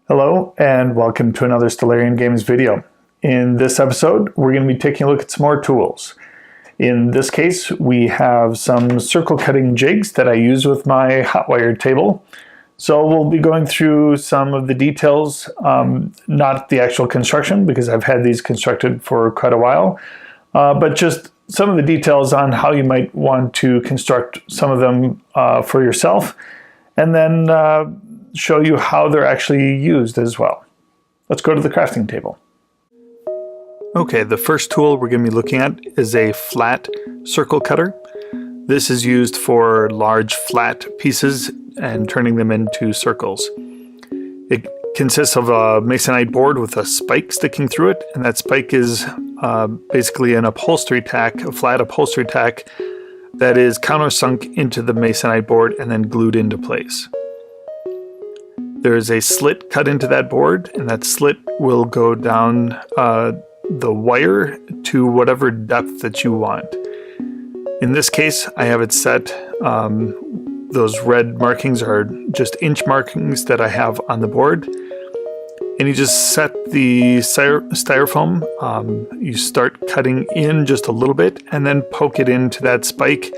Hello and welcome to another Stellarian Games video. In this episode, we're going to be taking a look at some more tools. In this case, we have some circle cutting jigs that I use with my hotwire table. So we'll be going through some of the details, not the actual construction because I've had these constructed for quite a while, but just some of the details on how you might want to construct some of them for yourself, and then show you how they're actually used as well. Let's go to the crafting table. Okay, the first tool we're going to be looking at is a flat circle cutter. This is used for large flat pieces and turning them into circles. It consists of a masonite board with a spike sticking through it, and that spike is basically an upholstery tack, a flat upholstery tack that is countersunk into the masonite board and then glued into place. There is a slit cut into that board, and that slit will go down the wire to whatever depth that you want. In this case, I have it set, those red markings are just inch markings that I have on the board. And you just set the styrofoam, you start cutting in just a little bit and then poke it into that spike.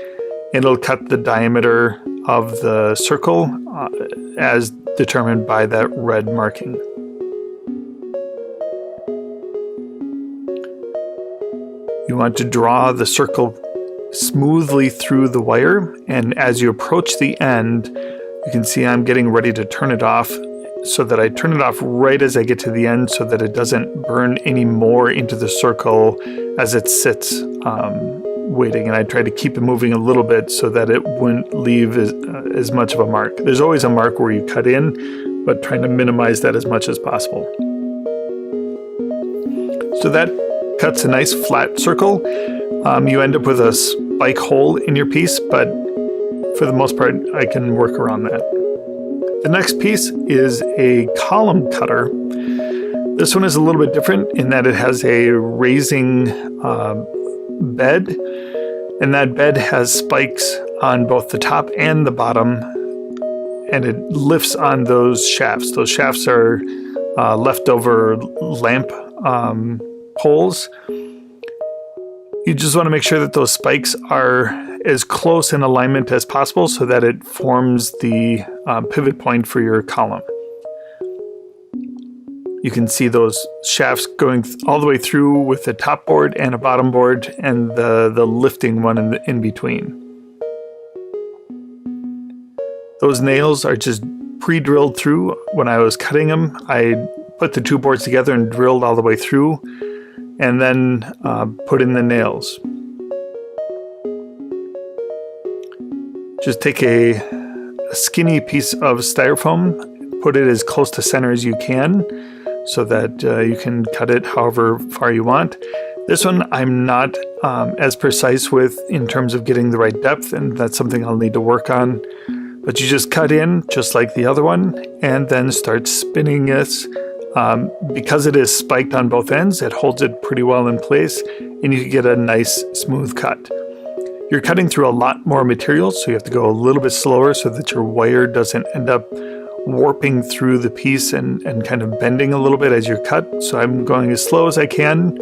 It'll cut the diameter of the circle as determined by that red marking. You want to draw the circle smoothly through the wire, and as you approach the end, you can see I'm getting ready to turn it off, so that I turn it off right as I get to the end so that it doesn't burn any more into the circle as it sits waiting, and I try to keep it moving a little bit so that it wouldn't leave as much of a mark. There's always a mark where you cut in, but trying to minimize that as much as possible. So that cuts a nice flat circle. You end up with a spike hole in your piece, but for the most part I can work around that. The next piece is a column cutter. This one is a little bit different in that it has a raising bed, and that bed has spikes on both the top and the bottom, and it lifts on those shafts. Those shafts are leftover lamp poles. You just want to make sure that those spikes are as close in alignment as possible so that it forms the pivot point for your column. You can see those shafts going all the way through with the top board and a bottom board and the lifting one in between. Those nails are just pre-drilled through. When I was cutting them, I put the two boards together and drilled all the way through, and then put in the nails. Just take a skinny piece of styrofoam, put it as close to center as you can so that you can cut it however far you want. This one I'm not as precise with in terms of getting the right depth, and that's something I'll need to work on. But you just cut in just like the other one and then start spinning this. Because it is spiked on both ends, it holds it pretty well in place, and you can get a nice smooth cut. You're cutting through a lot more material, so you have to go a little bit slower so that your wire doesn't end up warping through the piece and kind of bending a little bit as you cut. So I'm going as slow as I can,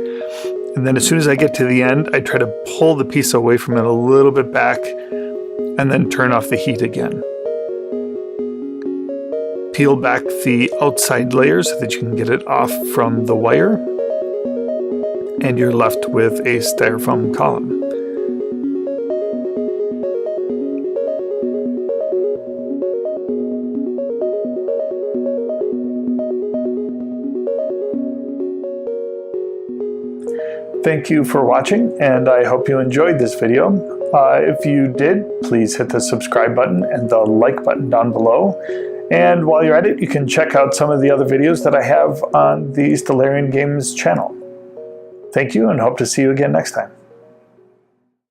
and then as soon as I get to the end, I try to pull the piece away from it a little bit back and then turn off the heat again. Peel back the outside layer so that you can get it off from the wire, and you're left with a styrofoam column. Thank you for watching, and I hope you enjoyed this video. If you did, please hit the subscribe button and the like button down below. And while you're at it, you can check out some of the other videos that I have on the Stellarian Games channel. Thank you, and hope to see you again next time.